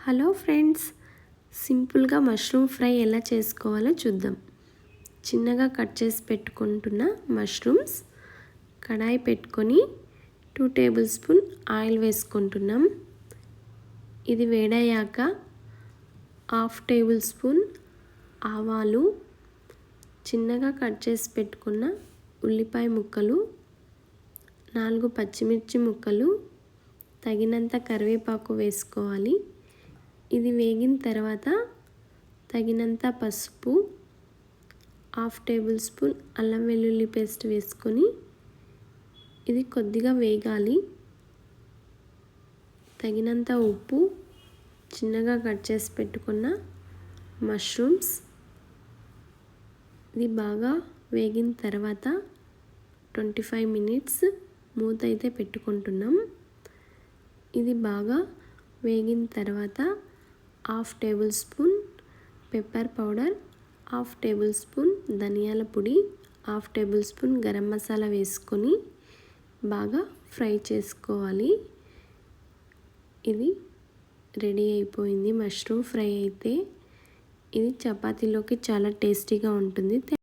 Hello friends, సింపుల్గా mushroom fry ఎలా చేసుకోవాలో చూద్దాం. చిన్నగా కట్ చేసి పెట్టుకుంటున్న మష్రూమ్స్ కడాయి పెట్టుకొని 2 టేబుల్ స్పూన్ ఆయిల్ వేసుకుంటున్నాం. ఇది వేడయ్యాక 1/2 టేబుల్ స్పూన్ ఆవాలు, చిన్నగా కట్ చేసి పెట్టుకున్న ఉల్లిపాయ ముక్కలు, 4 పచ్చిమిర్చి ముక్కలు, తగినంత కరివేపాకు వేసుకోవాలి. ఇది వేగిన తర్వాత తగినంత పసుపు, 1/2 టేబుల్ స్పూన్ అల్లం వెల్లుల్లి పేస్ట్ వేసుకొని ఇది కొద్దిగా వేగాలి. తగినంత ఉప్పు, చిన్నగా కట్ చేసి పెట్టుకున్న మష్రూమ్స్, ఇది బాగా వేగిన తర్వాత 25 మినిట్స్ మూత అయితే పెట్టుకుంటున్నాం. ఇది బాగా వేగిన తర్వాత 1/2 table spoon pepper powder, 1/2 table spoon ధనియాల పొడి, 1/2 టేబుల్ స్పూన్ గరం మసాలా వేసుకొని బాగా ఫ్రై చేసుకోవాలి. ఇది రెడీ అయిపోయింది మష్రూమ్ ఫ్రై అయితే. ఇది చపాతీలోకి చాలా టేస్టీగా ఉంటుంది.